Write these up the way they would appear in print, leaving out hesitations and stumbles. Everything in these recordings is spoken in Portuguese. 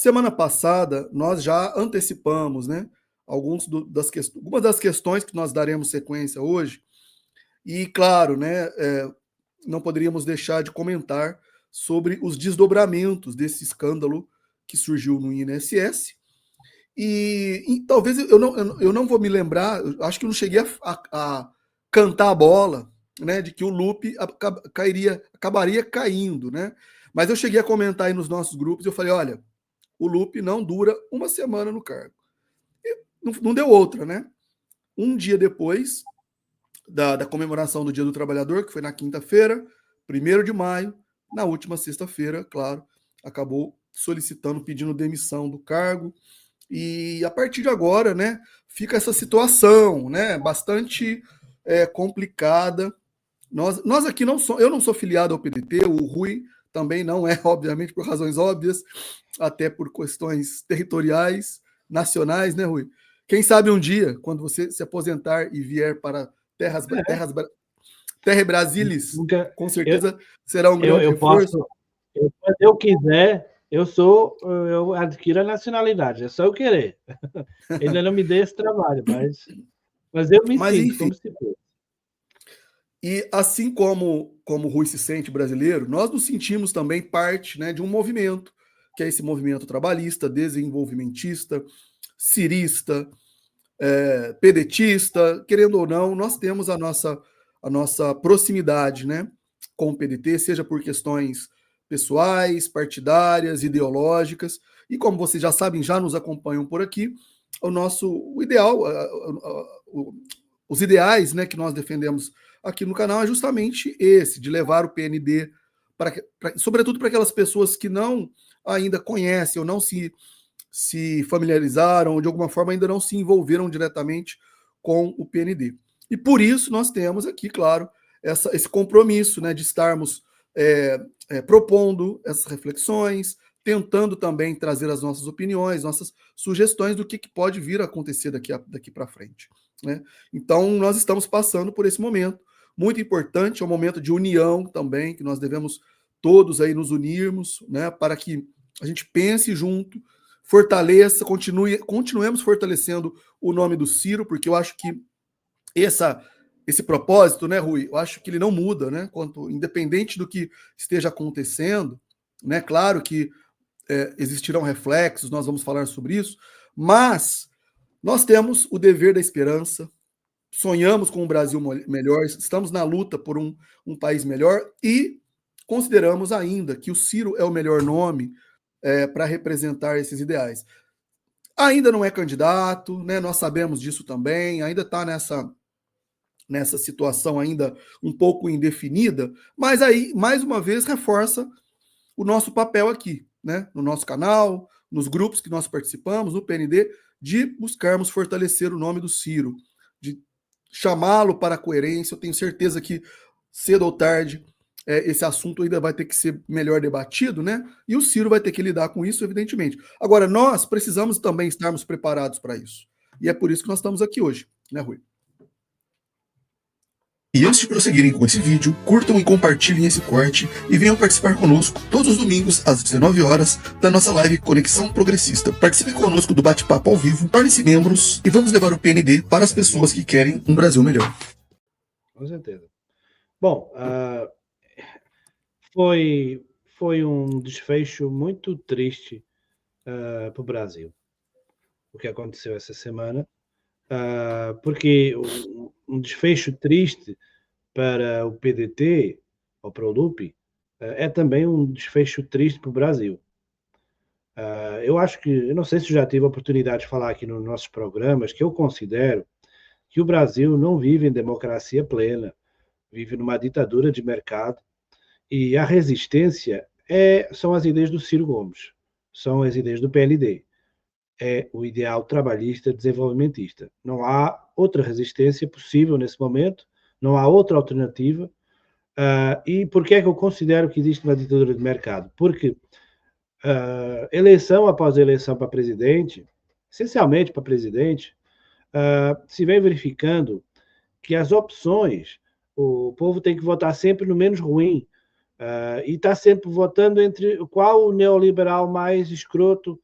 Semana passada, nós já antecipamos, né, algumas das questões que nós daremos sequência hoje, e claro, né, não poderíamos deixar de comentar sobre os desdobramentos desse escândalo que surgiu no INSS. E talvez eu não vou me lembrar, acho que eu não cheguei a cantar a bola, né, de que o Lupe acabaria caindo, né? Mas eu cheguei a comentar aí nos nossos grupos, eu falei, olha, o Lupe não dura uma semana no cargo. E não deu outra, né? Um dia depois da comemoração do Dia do Trabalhador, que foi na quinta-feira, 1º de maio, na última sexta-feira, claro, acabou solicitando, pedindo demissão do cargo. E a partir de agora, né, fica essa situação, né, bastante complicada. Nós aqui eu não sou filiado ao PDT, o Rui também não é, obviamente, por razões óbvias, até por questões territoriais, nacionais, né, Rui? Quem sabe um dia, quando você se aposentar e vier para Terra Brasilis, Nunca, com certeza será um grande eu reforço. Se eu quiser, eu adquiro a nacionalidade, é só eu querer. Ainda não me dei esse trabalho, mas eu me Mas, sinto enfim, como se fosse. e assim como o Rui se sente brasileiro, nós nos sentimos também parte, né, de um movimento, que é esse movimento trabalhista, desenvolvimentista, cirista, pedetista, querendo ou não, nós temos a nossa proximidade, né, com o PDT, seja por questões pessoais, partidárias, ideológicas, e como vocês já sabem, já nos acompanham por aqui, o ideal, os ideais, né, que nós defendemos aqui no canal é justamente esse, de levar o PND, sobretudo para aquelas pessoas que não ainda conhecem ou não se familiarizaram, ou de alguma forma ainda não se envolveram diretamente com o PND. E por isso nós temos aqui, claro, esse compromisso, né, de estarmos propondo essas reflexões, tentando também trazer as nossas opiniões, nossas sugestões do que pode vir a acontecer daqui para frente. Né? Então, nós estamos passando por esse momento muito importante, é um momento de união também, que nós devemos todos aí nos unirmos, né, para que a gente pense junto, fortaleça, continuemos fortalecendo o nome do Ciro, porque eu acho que esse propósito, né, Rui, eu acho que ele não muda, né, independente do que esteja acontecendo, né, claro que existirão reflexos, nós vamos falar sobre isso, mas nós temos o dever da esperança, sonhamos com um Brasil melhor, estamos na luta por um país melhor e consideramos ainda que o Ciro é o melhor nome para representar esses ideais. Ainda não é candidato, né? Nós sabemos disso também, ainda está nessa situação ainda um pouco indefinida, mas aí, mais uma vez, reforça o nosso papel aqui, né? No nosso canal, nos grupos que nós participamos, no PND, de buscarmos fortalecer o nome do Ciro, de chamá-lo para a coerência. Eu tenho certeza que, cedo ou tarde, esse assunto ainda vai ter que ser melhor debatido, né? E o Ciro vai ter que lidar com isso, evidentemente. Agora, nós precisamos também estarmos preparados para isso. E é por isso que nós estamos aqui hoje, né, Rui? E antes de prosseguirem com esse vídeo, curtam e compartilhem esse corte e venham participar conosco todos os domingos às 19 horas da nossa live Conexão Progressista. Participe conosco do bate-papo ao vivo, torne-se membros e vamos levar o PND para as pessoas que querem um Brasil melhor. Com certeza. Bom, foi um desfecho muito triste para o Brasil, o que aconteceu essa semana, porque um desfecho triste para o PDT, ou para o Lupe, é também um desfecho triste para o Brasil. Eu não sei se já tive a oportunidade de falar aqui nos nossos programas, que eu considero que o Brasil não vive em democracia plena, vive numa ditadura de mercado, e a resistência são as ideias do Ciro Gomes, são as ideias do PLD. É o ideal trabalhista desenvolvimentista. Não há outra resistência possível nesse momento, não há outra alternativa. E por que é que eu considero que existe uma ditadura de mercado? Porque eleição após eleição para presidente, essencialmente para presidente, se vem verificando que as opções, o povo tem que votar sempre no menos ruim, e está sempre votando entre qual o neoliberal mais escroto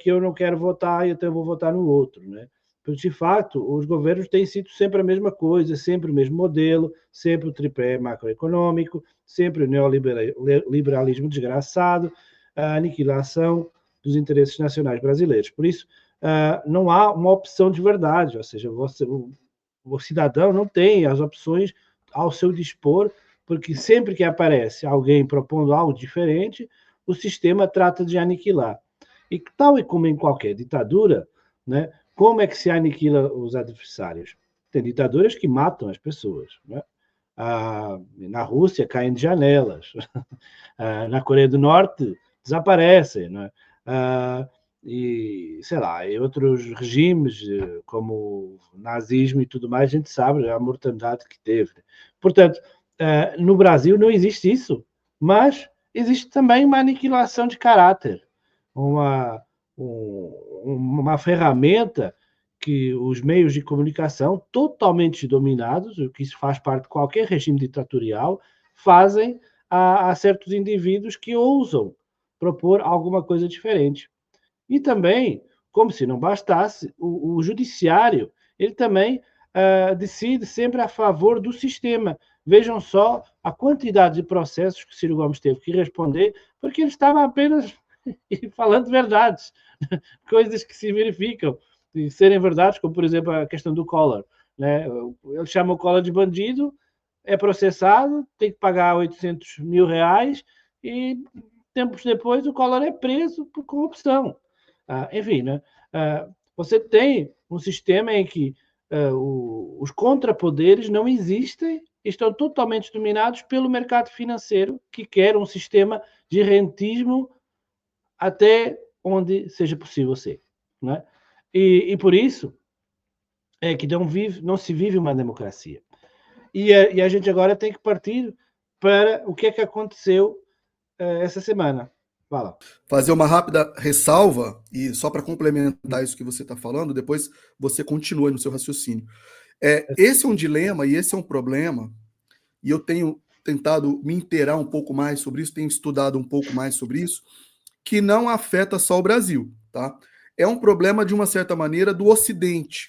que eu não quero votar e então eu vou votar no outro, né? Porque, de fato, os governos têm sido sempre a mesma coisa, sempre o mesmo modelo, sempre o tripé macroeconômico, sempre o neoliberalismo desgraçado, a aniquilação dos interesses nacionais brasileiros. Por isso, não há uma opção de verdade, ou seja, o cidadão não tem as opções ao seu dispor, porque sempre que aparece alguém propondo algo diferente, o sistema trata de aniquilar. E tal e como em qualquer ditadura, né, como é que se aniquila os adversários? Tem ditaduras que matam as pessoas. Né? Na Rússia caem de janelas. Na Coreia do Norte desaparecem. Né? E, sei lá, em outros regimes, como o nazismo e tudo mais, a gente sabe a mortandade que teve. Portanto, no Brasil não existe isso, mas existe também uma aniquilação de caráter, uma ferramenta que os meios de comunicação, totalmente dominados, o que isso faz parte de qualquer regime ditatorial, fazem a certos indivíduos que ousam propor alguma coisa diferente. E também, como se não bastasse, o judiciário, ele também decide sempre a favor do sistema. Vejam só a quantidade de processos que Ciro Gomes teve que responder, porque ele estava apenas falando verdades, coisas que se verificam e serem verdades, como por exemplo a questão do Collor. Né? Ele chama o Collor de bandido, é processado, tem que pagar 800 mil reais e tempos depois o Collor é preso por corrupção. Enfim, né? Você tem um sistema em que os contrapoderes não existem, estão totalmente dominados pelo mercado financeiro, que quer um sistema de rentismo até onde seja possível ser. Né? E por isso é que não se vive uma democracia. E a gente agora tem que partir para o que é que aconteceu essa semana. Fala. Fazer uma rápida ressalva, e só para complementar isso que você está falando, depois você continua no seu raciocínio. Esse é um dilema e esse é um problema, e eu tenho tentado me inteirar um pouco mais sobre isso, tenho estudado um pouco mais sobre isso, que não afeta só o Brasil, tá? É um problema, de uma certa maneira, do Ocidente,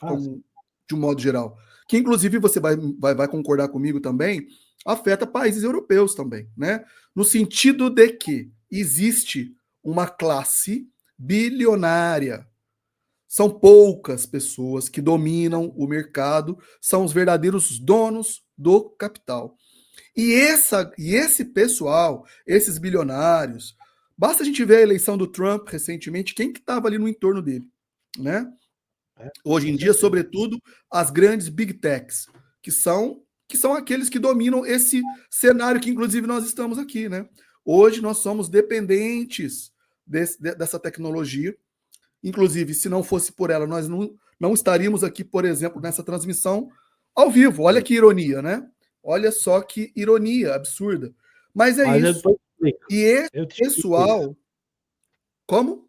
de um modo geral. Que, inclusive, você vai concordar comigo também, afeta países europeus também, né? No sentido de que existe uma classe bilionária. São poucas pessoas que dominam o mercado, são os verdadeiros donos do capital. E esse pessoal, esses bilionários, basta a gente ver a eleição do Trump recentemente, quem que estava ali no entorno dele, né? Hoje em dia, sobretudo, as grandes big techs, que são aqueles que dominam esse cenário que, inclusive, nós estamos aqui, né? Hoje nós somos dependentes dessa tecnologia. Inclusive, se não fosse por ela, nós não estaríamos aqui, por exemplo, nessa transmissão ao vivo. Olha que ironia, né? Olha só que ironia absurda. Mas é isso. E esse pessoal... Como?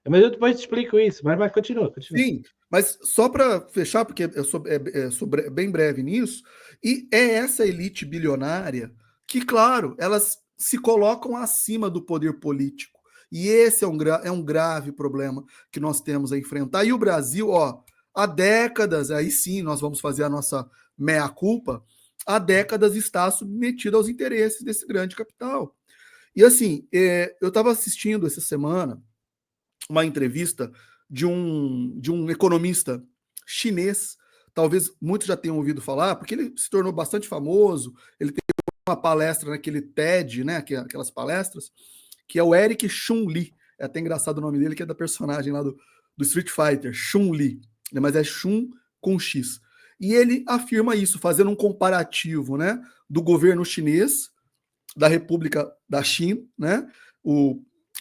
Mas eu depois te explico isso, mas continua. Sim, mas só para fechar, porque eu sou bem breve nisso, e é essa elite bilionária que, claro, elas se colocam acima do poder político. E esse é um grave problema que nós temos a enfrentar. E o Brasil, há décadas, aí sim nós vamos fazer a nossa meia-culpa, há décadas está submetido aos interesses desse grande capital. E assim, eu estava assistindo essa semana uma entrevista de um economista chinês, talvez muitos já tenham ouvido falar, porque ele se tornou bastante famoso, ele tem uma palestra naquele TED, né, aquelas palestras, que é o Eric Chun-Li, é até engraçado o nome dele, que é da personagem lá do Street Fighter, Chun-Li, mas é Chun com X. E ele afirma isso, fazendo um comparativo, né, do governo chinês, da República da China, né,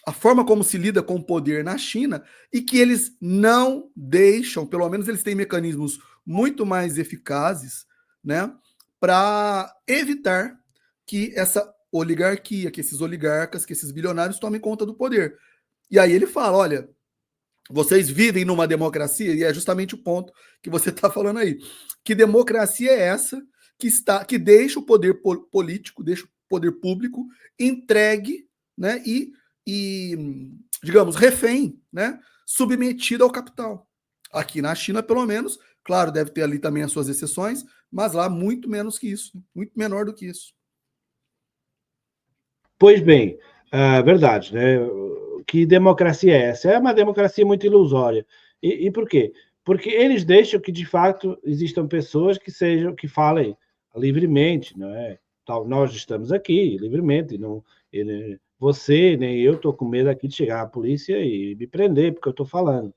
a forma como se lida com o poder na China, e que eles não deixam, pelo menos eles têm mecanismos muito mais eficazes, né, para evitar que essa oligarquia, que esses oligarcas, que esses bilionários tomem conta do poder. E aí ele fala, olha, vocês vivem numa democracia, e é justamente o ponto que você está falando aí. Que democracia é essa que deixa o poder político, deixa o poder público entregue, né, e e, digamos, refém, né, submetida ao capital. Aqui na China, pelo menos, claro, deve ter ali também as suas exceções, mas lá muito menos que isso, muito menor do que isso. Pois bem, verdade, né? Que democracia é essa? É uma democracia muito ilusória. E por quê? Porque eles deixam que, de fato, existam pessoas que falem livremente, não é? Nós estamos aqui livremente, não, você nem eu estou com medo aqui de chegar a polícia e me prender porque eu estou falando.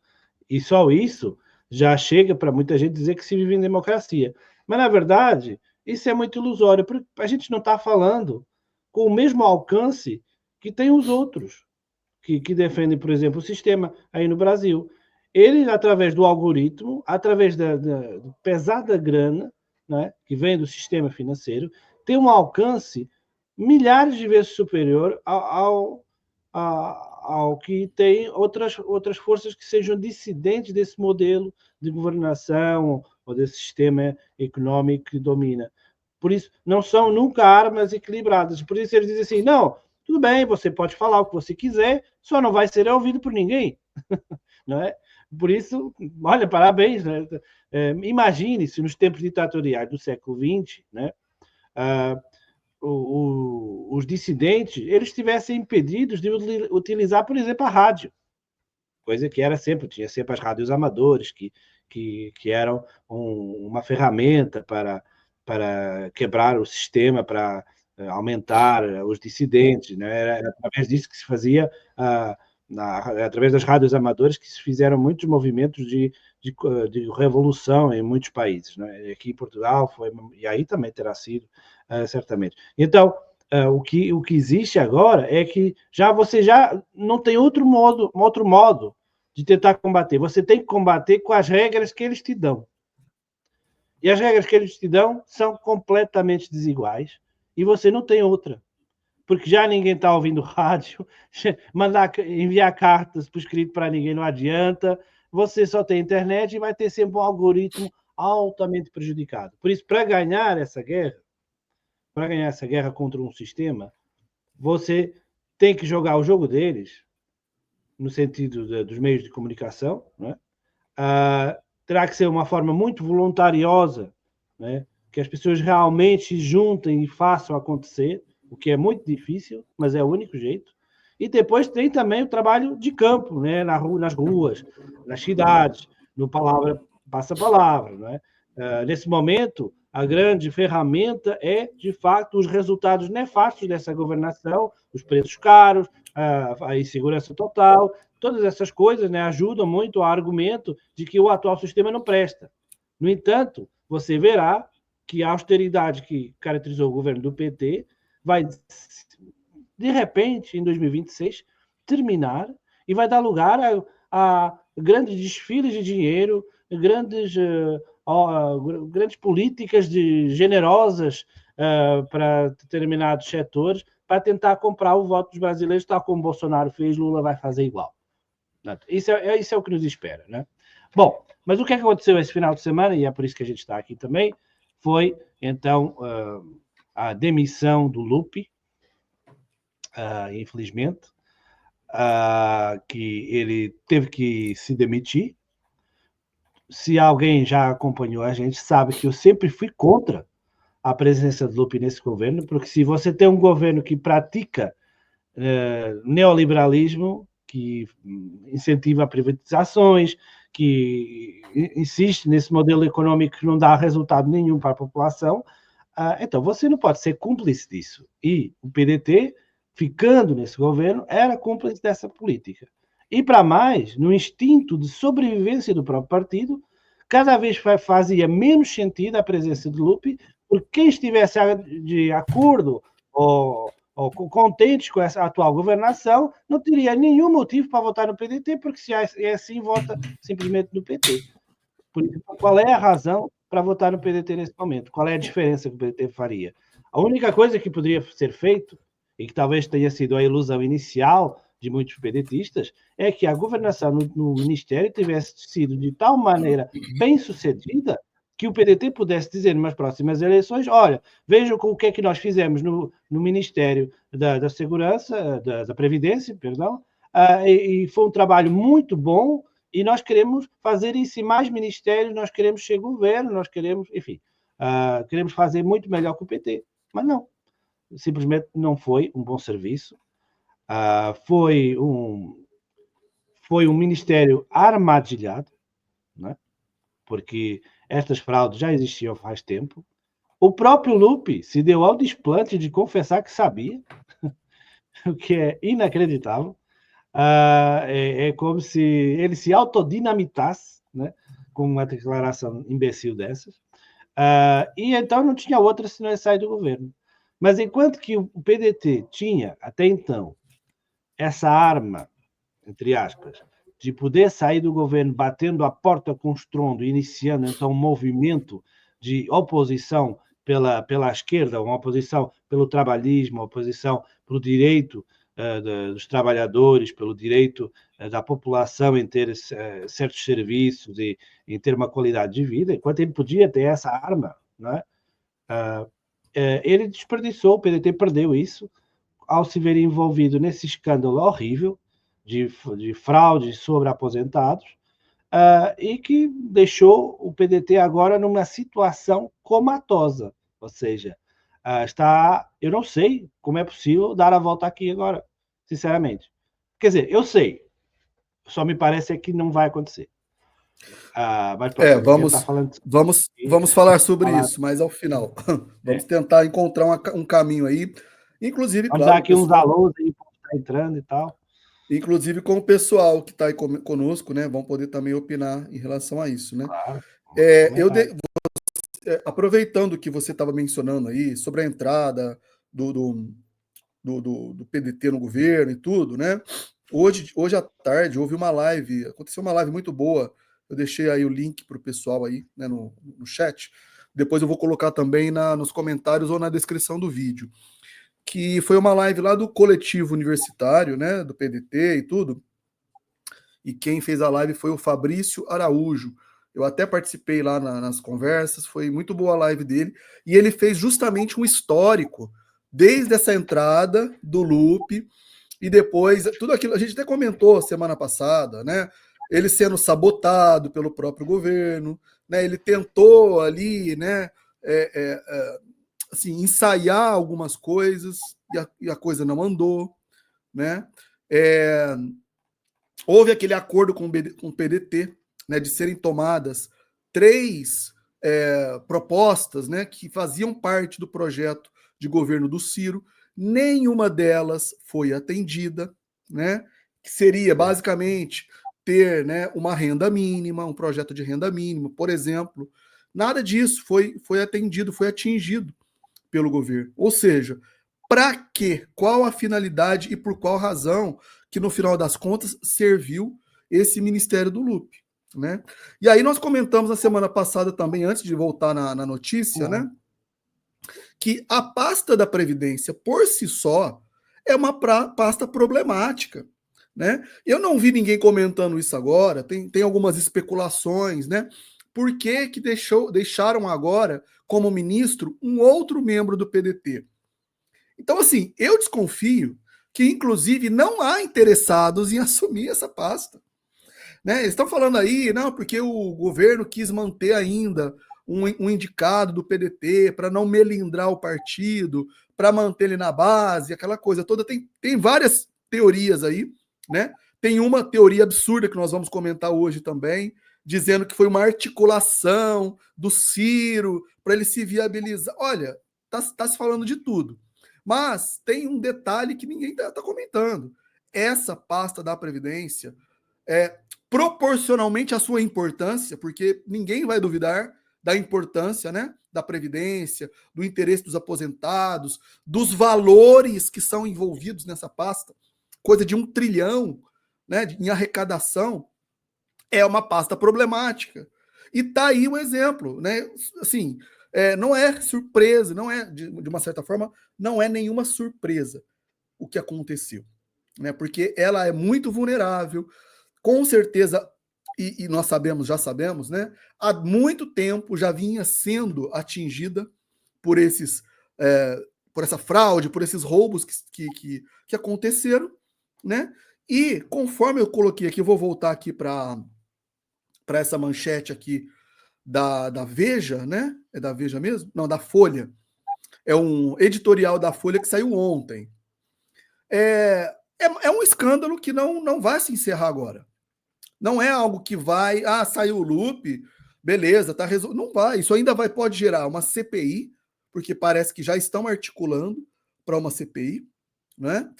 E só isso já chega para muita gente dizer que se vive em democracia. Mas, na verdade, isso é muito ilusório, porque a gente não está falando com o mesmo alcance que tem os outros, que defendem, por exemplo, o sistema aí no Brasil. Ele, através do algoritmo, através da pesada grana, né, que vem do sistema financeiro, tem um alcance milhares de vezes superior ao que tem outras forças que sejam dissidentes desse modelo de governação ou desse sistema económico que domina. Por isso, não são nunca armas equilibradas. Por isso eles dizem assim, não, tudo bem, você pode falar o que você quiser, só não vai ser ouvido por ninguém. Não é? Por isso, olha, parabéns. Né? Imagine se nos tempos ditatoriais do século XX, né, os dissidentes eles estivessem impedidos de utilizar, por exemplo, a rádio. Coisa que era sempre, tinha sempre as rádios amadores, que eram uma ferramenta para quebrar o sistema, para aumentar os dissidentes, né? Era através disso que se fazia, através das rádios amadoras, que se fizeram muitos movimentos de revolução em muitos países, né? Aqui em Portugal foi, e aí também terá sido, certamente. Então, o que existe agora é que você já não tem outro modo de tentar combater. Você tem que combater com as regras que eles te dão. E as regras que eles te dão são completamente desiguais e você não tem outra. Porque já ninguém está ouvindo rádio, enviar cartas por escrito para ninguém não adianta, você só tem internet e vai ter sempre um algoritmo altamente prejudicado. Por isso, para ganhar essa guerra contra um sistema, você tem que jogar o jogo deles, no sentido dos meios de comunicação, não é? Terá que ser uma forma muito voluntariosa, né? Que as pessoas realmente se juntem e façam acontecer, o que é muito difícil, mas é o único jeito. E depois tem também o trabalho de campo, né? Nas ruas, nas cidades, no passa-palavra. Né? Nesse momento, a grande ferramenta é, de fato, os resultados nefastos dessa governação, os preços caros, a insegurança total, todas essas coisas, né, ajudam muito ao argumento de que o atual sistema não presta. No entanto, você verá que a austeridade que caracterizou o governo do PT vai, de repente, em 2026, terminar e vai dar lugar a grandes desfiles de dinheiro, grandes políticas generosas para determinados setores, para tentar comprar o voto dos brasileiros, tal como Bolsonaro fez, Lula vai fazer igual. Isso é o que nos espera, né? Bom, mas o que é que aconteceu esse final de semana, e é por isso que a gente está aqui também, foi, então, a demissão do Lupi, infelizmente, que ele teve que se demitir. Se alguém já acompanhou a gente, sabe que eu sempre fui contra a presença do Lupi nesse governo, porque se você tem um governo que pratica neoliberalismo, que incentiva privatizações, que insiste nesse modelo econômico que não dá resultado nenhum para a população, então você não pode ser cúmplice disso. E o PDT, ficando nesse governo, era cúmplice dessa política. E para mais, no instinto de sobrevivência do próprio partido, cada vez fazia menos sentido a presença de Lupi, porque quem estivesse de acordo ou contentes com essa atual governação, não teria nenhum motivo para votar no PDT, porque se é assim, vota simplesmente no PT. Por isso, qual é a razão para votar no PDT nesse momento? Qual é a diferença que o PDT faria? A única coisa que poderia ser feito, e que talvez tenha sido a ilusão inicial de muitos pedetistas, é que a governação no Ministério tivesse sido de tal maneira bem sucedida que o PDT pudesse dizer nas próximas eleições, olha, vejam o que é que nós fizemos no Ministério da Segurança, da Previdência, perdão, e foi um trabalho muito bom, e nós queremos fazer isso em mais ministérios, nós queremos ser governo, nós queremos, enfim, queremos fazer muito melhor que o PT. Mas não, simplesmente não foi um bom serviço. Foi um ministério armadilhado, né? Porque estas fraudes já existiam faz tempo. O próprio Lupi se deu ao desplante de confessar que sabia, o que é inacreditável. É como se ele se autodinamitasse, né, com uma declaração imbecil dessas. E então não tinha outra senão sair do governo. Mas enquanto que o PDT tinha, até então, essa arma, entre aspas, de poder sair do governo batendo a porta com estrondo, iniciando então um movimento de oposição pela esquerda, uma oposição pelo trabalhismo, uma oposição pelo direito dos trabalhadores, pelo direito da população em ter certos serviços e em ter uma qualidade de vida, enquanto ele podia ter essa arma, não é? Ele desperdiçou, o PDT perdeu isso, ao se ver envolvido nesse escândalo horrível de fraude sobre aposentados, e que deixou o PDT agora numa situação comatosa, ou seja, eu não sei como é possível dar a volta aqui agora, sinceramente. Quer dizer, eu sei, só me parece que não vai acontecer. Mas vamos falar sobre isso, mas ao final. Vamos tentar encontrar um caminho aí. Inclusive, vamos dar aqui uns alôs aí para estar entrando e tal. Inclusive com o pessoal que está aí conosco, né? Vão poder também opinar em relação a isso, né? Claro. Aproveitando que você estava mencionando aí sobre a entrada do PDT no governo e tudo, né? Hoje à tarde houve uma live, aconteceu uma live muito boa. Eu deixei aí o link para o pessoal aí, né, no chat. Depois eu vou colocar também nos comentários ou na descrição do vídeo. Que foi uma live lá do coletivo universitário, né, do PDT e tudo. E quem fez a live foi o Fabrício Araújo. Eu até participei lá nas conversas, foi muito boa a live dele. E ele fez justamente um histórico, desde essa entrada do Lupi, e depois, tudo aquilo, a gente até comentou semana passada, né? Ele sendo sabotado pelo próprio governo, né? Ele tentou ali, né? Assim, ensaiar algumas coisas e a coisa não andou, né? Houve aquele acordo com o PDT, né, de serem tomadas 3 propostas, né, que faziam parte do projeto de governo do Ciro. Nenhuma delas foi atendida, né? Que seria basicamente ter, né, uma renda mínima, um projeto de renda mínima, por exemplo. Nada disso foi atendido, foi atingido pelo governo. Ou seja, para quê? Qual a finalidade e por qual razão que, no final das contas, serviu esse Ministério do Lupi, né? E aí nós comentamos na semana passada também, antes de voltar na notícia, né? Que a pasta da Previdência, por si só, é uma pasta problemática, né? Eu não vi ninguém comentando isso agora, tem algumas especulações, né? Por que deixaram agora como ministro um outro membro do PDT? Então, assim, eu desconfio que, inclusive, não há interessados em assumir essa pasta. Né? Eles estão falando aí, não, porque o governo quis manter ainda um indicado do PDT para não melindrar o partido, para manter ele na base, aquela coisa toda. Tem várias teorias aí, né? Tem uma teoria absurda que nós vamos comentar hoje também, dizendo que foi uma articulação do Ciro para ele se viabilizar. Olha, tá se falando de tudo. Mas tem um detalhe que ninguém está comentando. Essa pasta da Previdência, proporcionalmente à sua importância, porque ninguém vai duvidar da importância, né, da Previdência, do interesse dos aposentados, dos valores que são envolvidos nessa pasta, coisa de 1 trilhão, né, em arrecadação, é uma pasta problemática. E tá aí um exemplo, né? Assim, não é surpresa, não é, de uma certa forma, não é nenhuma surpresa o que aconteceu, né? Porque ela é muito vulnerável. Com certeza, e nós já sabemos, né? Há muito tempo já vinha sendo atingida por por essa fraude, por esses roubos que aconteceram, né? E conforme eu coloquei aqui, eu vou voltar aqui para essa manchete aqui da Veja, né? É da Veja mesmo? Não, da Folha. É um editorial da Folha que saiu ontem. É um escândalo que não vai se encerrar agora. Não é algo que vai, saiu o loop, beleza, tá resolvido. Não vai, isso ainda pode gerar uma CPI, porque parece que já estão articulando para uma CPI, né?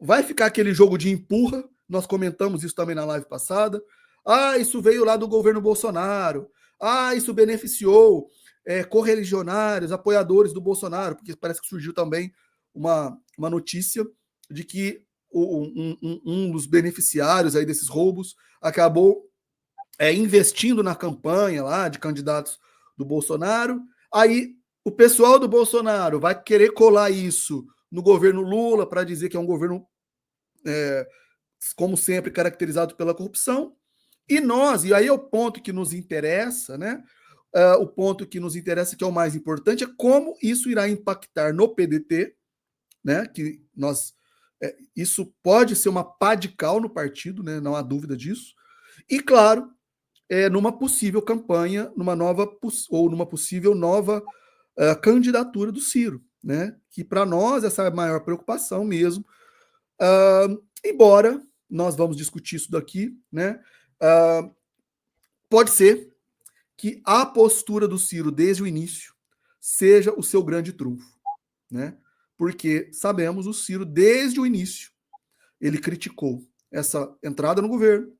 Vai ficar aquele jogo de empurra, nós comentamos isso também na live passada. Isso veio lá do governo Bolsonaro. Isso beneficiou correligionários, apoiadores do Bolsonaro, porque parece que surgiu também uma notícia de que um dos beneficiários aí desses roubos acabou investindo na campanha lá de candidatos do Bolsonaro. Aí o pessoal do Bolsonaro vai querer colar isso no governo Lula para dizer que é um governo, como sempre, caracterizado pela corrupção. E aí é o ponto que nos interessa, né? O ponto que nos interessa, que é o mais importante, é como isso irá impactar no PDT, né? Que isso pode ser uma pá de cal no partido, né? Não há dúvida disso. E, claro, numa possível campanha, numa possível nova candidatura do Ciro, né? Que para nós essa é a maior preocupação mesmo. Embora nós vamos discutir isso daqui, né? Pode ser que a postura do Ciro desde o início seja o seu grande trunfo, né? Porque sabemos o Ciro desde o início ele criticou essa entrada no governo,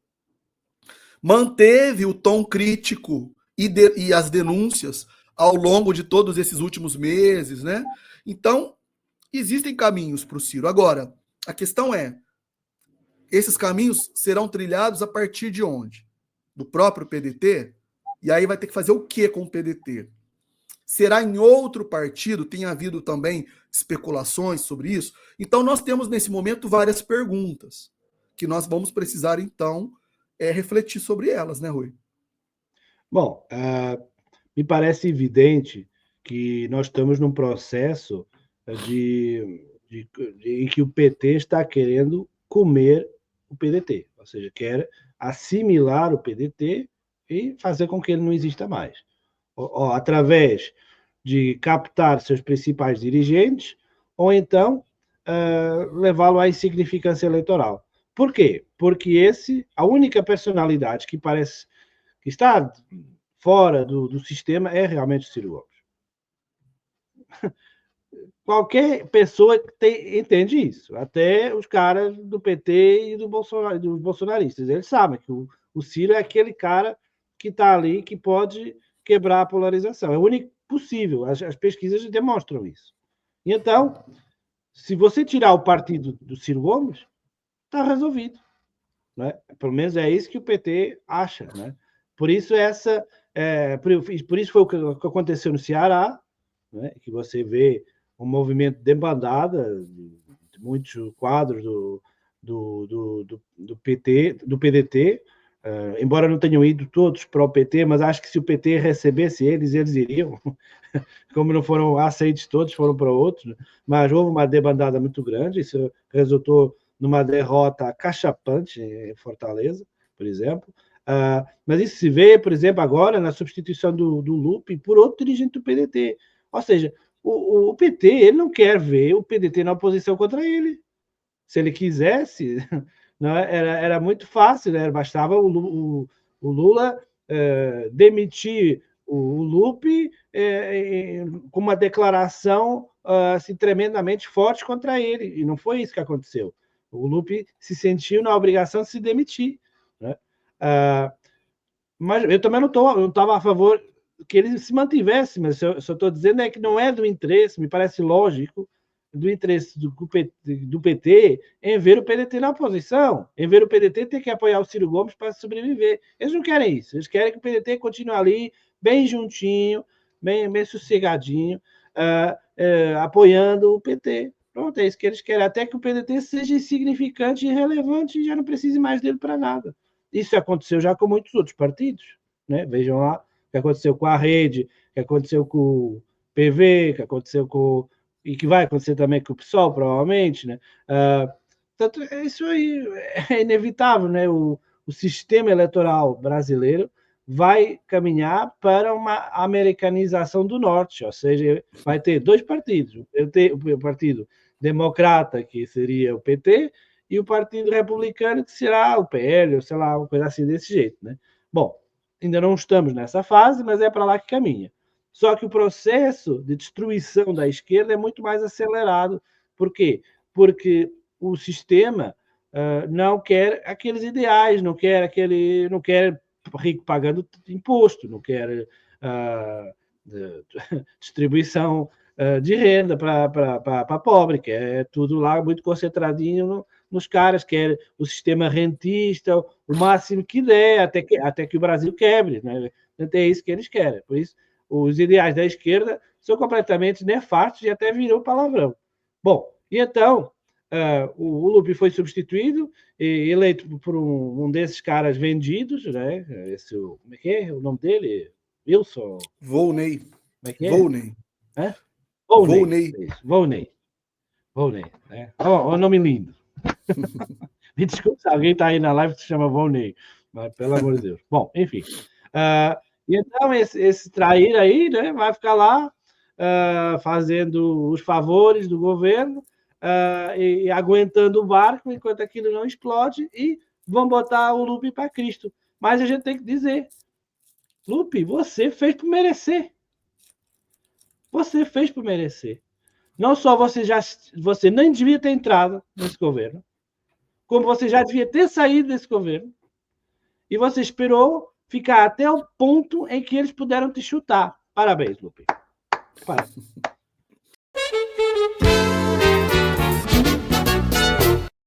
manteve o tom crítico e as denúncias ao longo de todos esses últimos meses, né? Então, existem caminhos para o Ciro. Agora, a questão é, esses caminhos serão trilhados a partir de onde? Do próprio PDT? E aí vai ter que fazer o que com o PDT? Será em outro partido? Tem havido também especulações sobre isso? Então, nós temos nesse momento várias perguntas que nós vamos precisar, então, refletir sobre elas, né, Rui? Bom, me parece evidente que nós estamos num processo em que o PT está querendo comer o PDT, ou seja, quer assimilar o PDT e fazer com que ele não exista mais. Através de captar seus principais dirigentes ou então levá-lo à insignificância eleitoral. Por quê? Porque a única personalidade que parece que está fora do sistema é realmente o Ciro Gomes. Qualquer pessoa entende isso, até os caras do PT e dos bolsonaristas. Eles sabem que o Ciro é aquele cara que está ali, que pode quebrar a polarização. É o único possível, as pesquisas demonstram isso. E então, se você tirar o partido do Ciro Gomes, está resolvido. Né? Pelo menos é isso que o PT acha. Né? Por isso por isso foi o que aconteceu no Ceará, né? Que você vê um movimento de bandada de muitos quadros do PT, do PDT, embora não tenham ido todos para o PT, mas acho que se o PT recebesse eles iriam. Como não foram aceitos todos, foram para outros, né? Mas houve uma debandada muito grande, isso resultou numa derrota cachapante em Fortaleza, por exemplo. Mas isso se vê, por exemplo, agora na substituição do Lupe por outro dirigente do PDT. Ou seja, o PT ele não quer ver o PDT na oposição contra ele. Se ele quisesse, não, era muito fácil, né? Bastava o Lula demitir o Lupe com uma declaração assim, tremendamente forte contra ele. E não foi isso que aconteceu. O Lupe se sentiu na obrigação de se demitir. Né? Mas eu também não estava a favor que ele se mantivesse, mas eu só estou dizendo que não é do interesse, me parece lógico, do interesse do PT em ver o PDT na oposição, em ver o PDT ter que apoiar o Ciro Gomes para sobreviver. Eles não querem isso, eles querem que o PDT continue ali, bem juntinho, bem sossegadinho, apoiando o PT. Pronto, é isso que eles querem, até que o PDT seja insignificante e irrelevante e já não precise mais dele para nada. Isso aconteceu já com muitos outros partidos, né? Vejam lá o que aconteceu com a Rede, o que aconteceu com o PV, o que aconteceu com... e que vai acontecer também com o PSOL, provavelmente, né? Portanto, isso aí é inevitável, né? O sistema eleitoral brasileiro vai caminhar para uma americanização do Norte, ou seja, vai ter dois partidos, o Partido Democrata, que seria o PT, e o Partido Republicano, que será o PL, ou sei lá, uma coisa assim desse jeito, né? Bom, ainda não estamos nessa fase, mas é para lá que caminha. Só que o processo de destruição da esquerda é muito mais acelerado. Por quê? Porque o sistema não quer aqueles ideais, não quer rico pagando imposto, não quer distribuição de renda para pobre, que é tudo lá muito concentradinho nos caras, quer o sistema rentista, o máximo que der, até que o Brasil quebre, né? Então, é isso que eles querem. Por isso, os ideais da esquerda são completamente nefastos e até virou palavrão. Bom, e então, o Lupi foi substituído, eleito por um desses caras vendidos, né? Como é que é o nome dele? Wilson? Volney. Como é que é? Volney. Hã? Volney. Volney. Né? Oh, nome lindo. Me desculpe se alguém está aí na live que se chama Volney, mas pelo amor de Deus. Bom, enfim. E então, esse traíra aí, né, vai ficar lá fazendo os favores do governo e aguentando o barco enquanto aquilo não explode e vão botar o Lupi para Cristo. Mas a gente tem que dizer, Lupi, você fez por merecer. Você fez por merecer. Não só você nem devia ter entrado nesse governo, como você já devia ter saído desse governo, e você esperou ficar até o ponto em que eles puderam te chutar. Parabéns, Lupi. Parabéns.